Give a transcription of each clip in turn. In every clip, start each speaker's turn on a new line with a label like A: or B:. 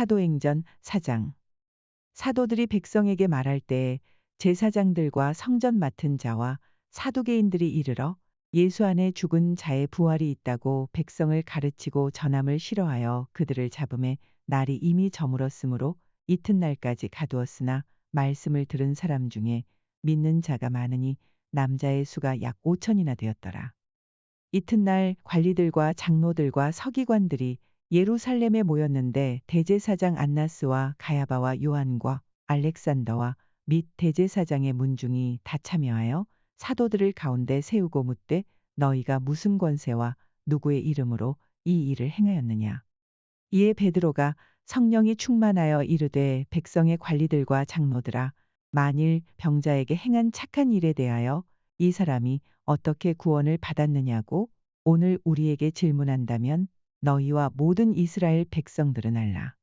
A: 사도행전 4장. 사도들이 백성에게 말할 때에 제사장들과 성전 맡은 자와 사두개인들이 이르러 예수 안에 죽은 자의 부활이 있다고 백성을 가르치고 전함을 싫어하여 그들을 잡음에 날이 이미 저물었으므로 이튿날까지 가두었으나 말씀을 들은 사람 중에 믿는 자가 많으니 남자의 수가 약 5천이나 되었더라. 이튿날 관리들과 장로들과 서기관들이 예루살렘에 모였는데 대제사장 안나스와 가야바와 요한과 알렉산더와 및 대제사장의 문중이 다 참여하여 사도들을 가운데 세우고 묻되 너희가 무슨 권세와 누구의 이름으로 이 일을 행하였느냐. 이에 베드로가 성령이 충만하여 이르되 백성의 관리들과 장로들아 만일 병자에게 행한 착한 일에 대하여 이 사람이 어떻게 구원을 받았느냐고 오늘 우리에게 질문한다면 너희와 모든 이스라엘 백성들은 알라.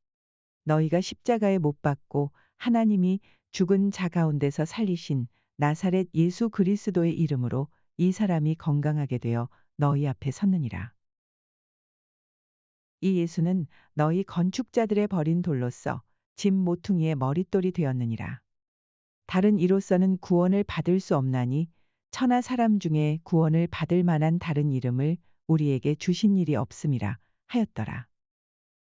A: 너희가 십자가에 못 박고 하나님이 죽은 자 가운데서 살리신 나사렛 예수 그리스도의 이름으로 이 사람이 건강하게 되어 너희 앞에 섰느니라. 이 예수는 너희 건축자들의 버린 돌로서 집 모퉁이의 머릿돌이 되었느니라. 다른 이로서는 구원을 받을 수 없나니 천하 사람 중에 구원을 받을 만한 다른 이름을 우리에게 주신 일이 없음이라 하였더라.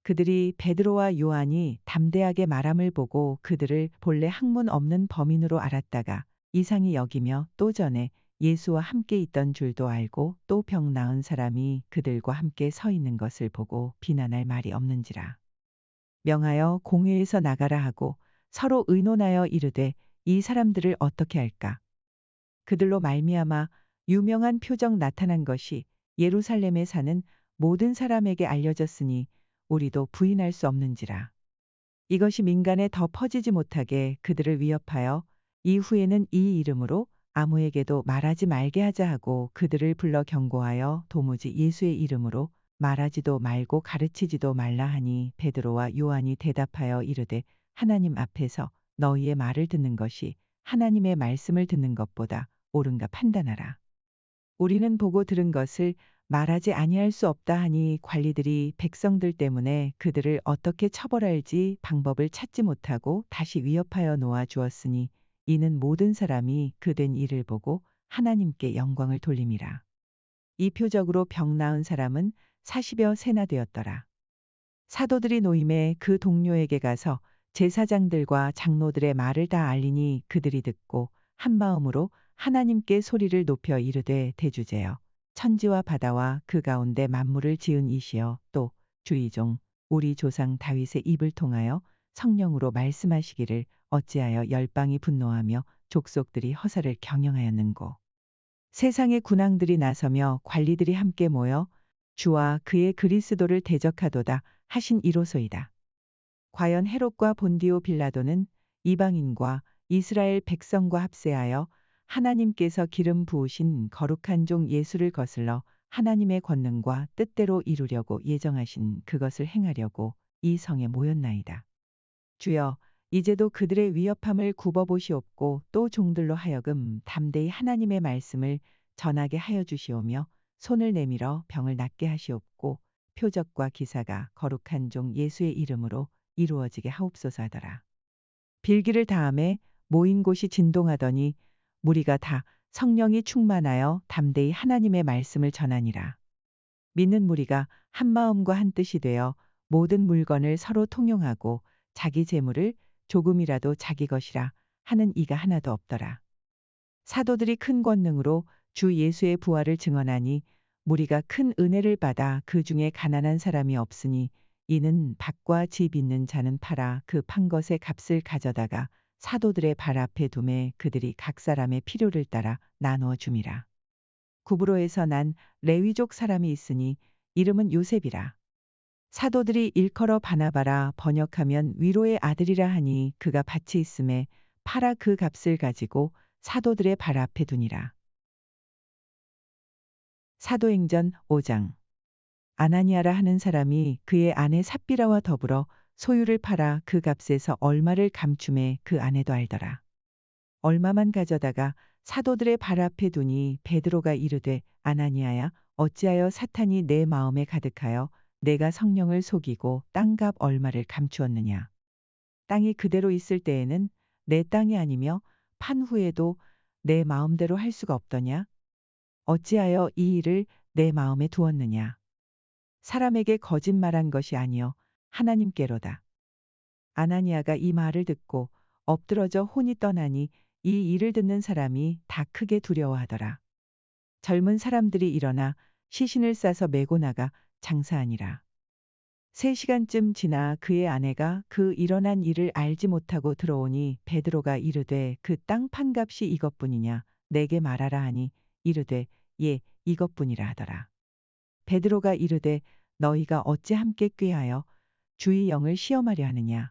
A: 그들이 베드로와 요한이 담대하게 말함을 보고 그들을 본래 학문 없는 범인으로 알았다가 이상히 여기며 또 전에 예수와 함께 있던 줄도 알고 또 병 나은 사람이 그들과 함께 서 있는 것을 보고 비난할 말이 없는지라. 명하여 공회에서 나가라 하고 서로 의논하여 이르되 이 사람들을 어떻게 할까? 그들로 말미암아 유명한 표적 나타난 것이 예루살렘에 사는 모든 사람에게 알려졌으니 우리도 부인할 수 없는지라. 이것이 민간에 더 퍼지지 못하게 그들을 위협하여 이후에는 이 이름으로 아무에게도 말하지 말게 하자 하고 그들을 불러 경고하여 도무지 예수의 이름으로 말하지도 말고 가르치지도 말라 하니 베드로와 요한이 대답하여 이르되 하나님 앞에서 너희의 말을 듣는 것이 하나님의 말씀을 듣는 것보다 옳은가 판단하라. 우리는 보고 들은 것을 말하지 아니할 수 없다 하니 관리들이 백성들 때문에 그들을 어떻게 처벌할지 방법을 찾지 못하고 다시 위협하여 놓아 주었으니 이는 모든 사람이 그된 일을 보고 하나님께 영광을 돌림이라. 이 표적으로 병 나은 사람은 40여 세나 되었더라. 사도들이 노임에 그 동료에게 가서 제사장들과 장로들의 말을 다 알리니 그들이 듣고 한 마음으로 하나님께 소리를 높여 이르되 대주제여 천지와 바다와 그 가운데 만물을 지은 이시여 또 주의 종 우리 조상 다윗의 입을 통하여 성령으로 말씀하시기를 어찌하여 열방이 분노하며 족속들이 허사를 경영하였는고. 세상의 군왕들이 나서며 관리들이 함께 모여 주와 그의 그리스도를 대적하도다 하신 이로소이다. 과연 헤롯과 본디오 빌라도는 이방인과 이스라엘 백성과 합세하여 하나님께서 기름 부으신 거룩한 종 예수를 거슬러 하나님의 권능과 뜻대로 이루려고 예정하신 그것을 행하려고 이 성에 모였나이다. 주여, 이제도 그들의 위협함을 굽어보시옵고 또 종들로 하여금 담대히 하나님의 말씀을 전하게 하여 주시오며 손을 내밀어 병을 낫게 하시옵고 표적과 기사가 거룩한 종 예수의 이름으로 이루어지게 하옵소서 하더라. 빌기를 다함에 모인 곳이 진동하더니 무리가 다 성령이 충만하여 담대히 하나님의 말씀을 전하니라. 믿는 무리가 한 마음과 한 뜻이 되어 모든 물건을 서로 통용하고 자기 재물을 조금이라도 자기 것이라 하는 이가 하나도 없더라. 사도들이 큰 권능으로 주 예수의 부활을 증언하니 무리가 큰 은혜를 받아 그 중에 가난한 사람이 없으니 이는 밭과 집 있는 자는 팔아 그 판 것의 값을 가져다가 사도들의 발 앞에 두매 그들이 각 사람의 필요를 따라 나누어 줌이라. 구브로에서 난 레위족 사람이 있으니 이름은 요셉이라. 사도들이 일컬어 바나바라 번역하면 위로의 아들이라 하니 그가 밭이 있음에 팔아 그 값을 가지고 사도들의 발 앞에 두니라. 사도행전 5장. 아나니아라 하는 사람이 그의 아내 삽비라와 더불어 소유를 팔아 그 값에서 얼마를 감춤해 그 아내도 알더라. 얼마만 가져다가 사도들의 발 앞에 두니 베드로가 이르되 아나니아야 어찌하여 사탄이 내 마음에 가득하여 내가 성령을 속이고 땅값 얼마를 감추었느냐. 땅이 그대로 있을 때에는 내 땅이 아니며 판 후에도 내 마음대로 할 수가 없더냐. 어찌하여 이 일을 내 마음에 두었느냐. 사람에게 거짓말한 것이 아니요 하나님께로다. 아나니아가 이 말을 듣고 엎드러져 혼이 떠나니 이 일을 듣는 사람이 다 크게 두려워하더라. 젊은 사람들이 일어나 시신을 싸서 메고 나가 장사하니라. 3시간쯤 지나 그의 아내가 그 일어난 일을 알지 못하고 들어오니 베드로가 이르되 그 땅 판값이 이것뿐이냐 내게 말하라 하니 이르되 예 이것뿐이라 하더라. 베드로가 이르되 너희가 어찌 함께 꾀하여 주의 영을 시험하려 하느냐.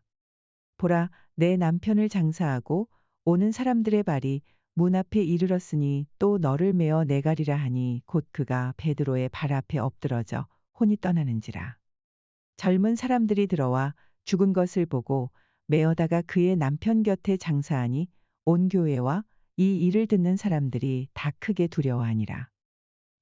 A: 보라 내 남편을 장사하고 오는 사람들의 발이 문 앞에 이르렀으니 또 너를 메어 내가리라 하니 곧 그가 베드로의 발 앞에 엎드러져 혼이 떠나는지라. 젊은 사람들이 들어와 죽은 것을 보고 메어다가 그의 남편 곁에 장사하니 온 교회와 이 일을 듣는 사람들이 다 크게 두려워하니라.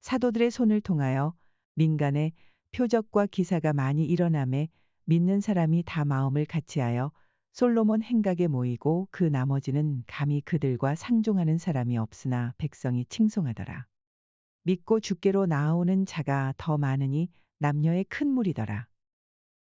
A: 사도들의 손을 통하여 민간에 표적과 기사가 많이 일어나매 믿는 사람이 다 마음을 같이하여 솔로몬 행각에 모이고 그 나머지는 감히 그들과 상종하는 사람이 없으나 백성이 칭송하더라. 믿고 주께로 나아오는 자가 더 많으니 남녀의 큰 무리더라.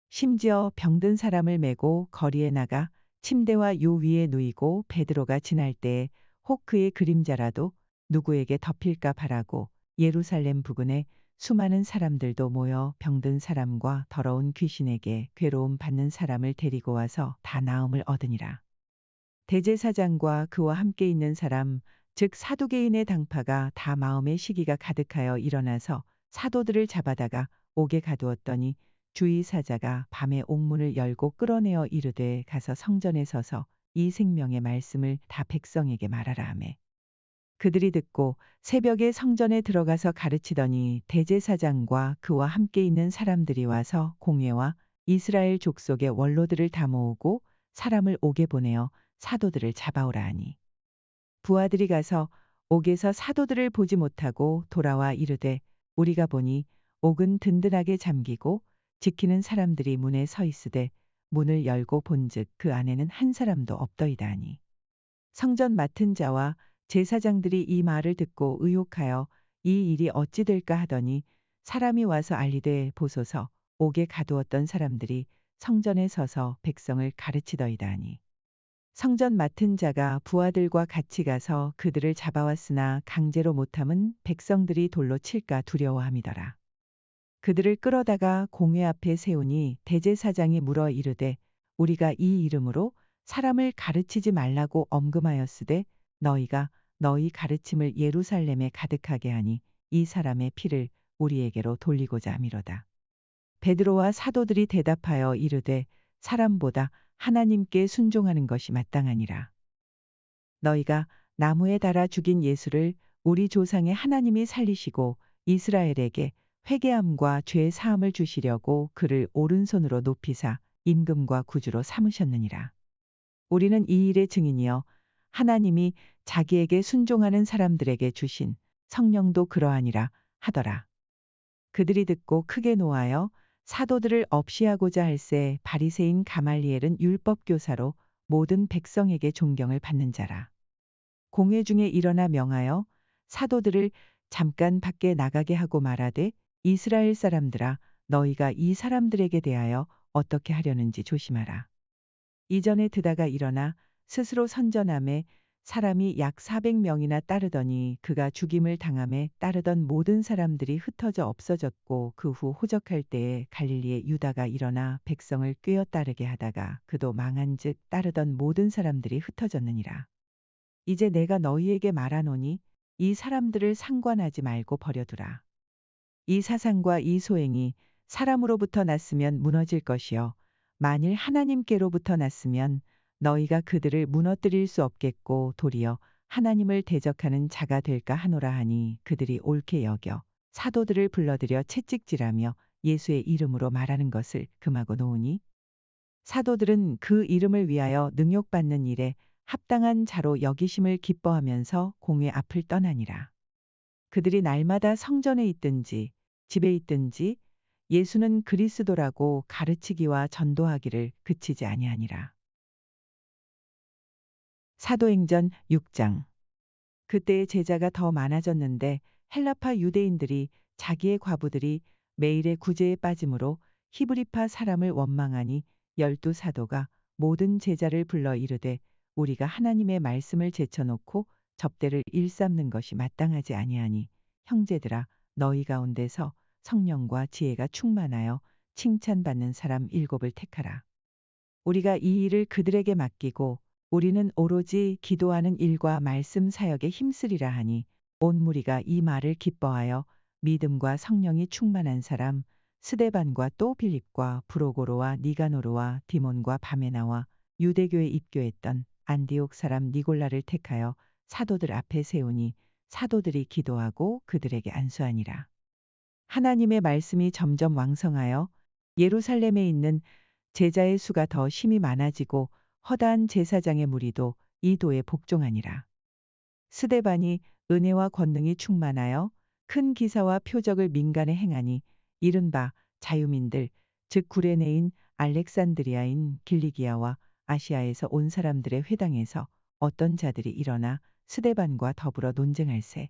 A: 심지어 병든 사람을 메고 거리에 나가 침대와 요 위에 누이고 베드로가 지날 때에 혹 그의 그림자라도 누구에게 덮일까 바라고 예루살렘 부근에 수많은 사람들도 모여 병든 사람과 더러운 귀신에게 괴로움 받는 사람을 데리고 와서 다 나음을 얻으니라. 대제사장과 그와 함께 있는 사람 즉 사두개인의 당파가 다 마음의 시기가 가득하여 일어나서 사도들을 잡아다가 옥에 가두었더니 주의 사자가 밤에 옥문을 열고 끌어내어 이르되 가서 성전에 서서 이 생명의 말씀을 다 백성에게 말하라 하매 그들이 듣고 새벽에 성전에 들어가서 가르치더니 대제사장과 그와 함께 있는 사람들이 와서 공회와 이스라엘 족속의 원로들을 다 모으고 사람을 옥에 보내어 사도들을 잡아오라 하니 부하들이 가서 옥에서 사도들을 보지 못하고 돌아와 이르되 우리가 보니 옥은 든든하게 잠기고 지키는 사람들이 문에 서 있으되 문을 열고 본즉 그 안에는 한 사람도 없더이다 하니 성전 맡은 자와 제사장들이 이 말을 듣고 의혹하여 이 일이 어찌 될까 하더니 사람이 와서 알리되 보소서 옥에 가두었던 사람들이 성전에 서서 백성을 가르치더이다 하니 성전 맡은 자가 부하들과 같이 가서 그들을 잡아왔으나 강제로 못함은 백성들이 돌로 칠까 두려워함이더라. 그들을 끌어다가 공회 앞에 세우니 대제사장이 물어 이르되 우리가 이 이름으로 사람을 가르치지 말라고 엄금하였으되 너희가 너희 가르침을 예루살렘에 가득하게 하니 이 사람의 피를 우리에게로 돌리고자 함이로다. 베드로와 사도들이 대답하여 이르되 사람보다 하나님께 순종하는 것이 마땅하니라. 너희가 나무에 달아 죽인 예수를 우리 조상의 하나님이 살리시고 이스라엘에게 회개함과 죄 사함을 주시려고 그를 오른손으로 높이사 임금과 구주로 삼으셨느니라. 우리는 이 일의 증인이여 하나님이 자기에게 순종하는 사람들에게 주신 성령도 그러하니라 하더라. 그들이 듣고 크게 노하여 사도들을 없이하고자 할새 바리새인 가말리엘은 율법 교사로 모든 백성에게 존경을 받는 자라. 공회 중에 일어나 명하여 사도들을 잠깐 밖에 나가게 하고 말하되 이스라엘 사람들아 너희가 이 사람들에게 대하여 어떻게 하려는지 조심하라. 이전에 드다가 일어나 스스로 선전함에 사람이 약 400명이나 따르더니 그가 죽임을 당함에 따르던 모든 사람들이 흩어져 없어졌고 그 후 호적할 때에 갈릴리의 유다가 일어나 백성을 꿰어 따르게 하다가 그도 망한즉 따르던 모든 사람들이 흩어졌느니라. 이제 내가 너희에게 말하노니 이 사람들을 상관하지 말고 버려두라. 이 사상과 이 소행이 사람으로부터 났으면 무너질 것이요 만일 하나님께로부터 났으면 너희가 그들을 무너뜨릴 수 없겠고 도리어 하나님을 대적하는 자가 될까 하노라 하니 그들이 옳게 여겨 사도들을 불러들여 채찍질하며 예수의 이름으로 말하는 것을 금하고 놓으니 사도들은 그 이름을 위하여 능욕받는 일에 합당한 자로 여기심을 기뻐하면서 공회 앞을 떠나니라. 그들이 날마다 성전에 있든지 집에 있든지 예수는 그리스도라고 가르치기와 전도하기를 그치지 아니하니라. 사도행전 6장. 그때의 제자가 더 많아졌는데 헬라파 유대인들이 자기의 과부들이 매일의 구제에 빠짐으로 히브리파 사람을 원망하니 열두 사도가 모든 제자를 불러 이르되 우리가 하나님의 말씀을 제쳐놓고 접대를 일삼는 것이 마땅하지 아니하니 형제들아 너희 가운데서 성령과 지혜가 충만하여 칭찬받는 사람 7을 택하라. 우리가 이 일을 그들에게 맡기고 우리는 오로지 기도하는 일과 말씀 사역에 힘쓰리라 하니 온 무리가 이 말을 기뻐하여 믿음과 성령이 충만한 사람 스데반과 또 빌립과 브로고로와 니가노르와 디몬과 바메나와 유대교에 입교했던 안디옥 사람 니골라를 택하여 사도들 앞에 세우니 사도들이 기도하고 그들에게 안수하니라. 하나님의 말씀이 점점 왕성하여 예루살렘에 있는 제자의 수가 더 심히 많아지고 허다한 제사장의 무리도 이 도에 복종하니라. 스데반이 은혜와 권능이 충만하여 큰 기사와 표적을 민간에 행하니 이른바 자유민들 즉 구레네인 알렉산드리아인 길리기아와 아시아에서 온 사람들의 회당에서 어떤 자들이 일어나 스데반과 더불어 논쟁할세.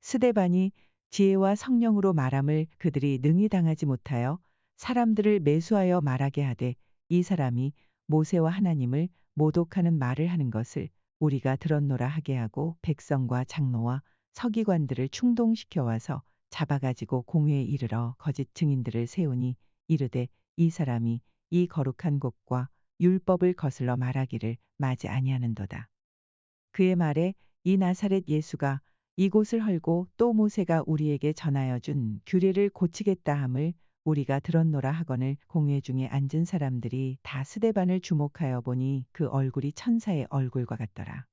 A: 스데반이 지혜와 성령으로 말함을 그들이 능히 당하지 못하여 사람들을 매수하여 말하게 하되 이 사람이 모세와 하나님을 모독하는 말을 하는 것을 우리가 들었노라 하게 하고 백성과 장로와 서기관들을 충동시켜 와서 잡아가지고 공회에 이르러 거짓 증인들을 세우니 이르되 이 사람이 이 거룩한 곳과 율법을 거슬러 말하기를 마지 아니하는도다. 그의 말에 이 나사렛 예수가 이곳을 헐고 또 모세가 우리에게 전하여 준 규례를 고치겠다 함을 우리가 들었노라 하거늘 공회 중에 앉은 사람들이 다 스데반을 주목하여 보니 그 얼굴이 천사의 얼굴과 같더라.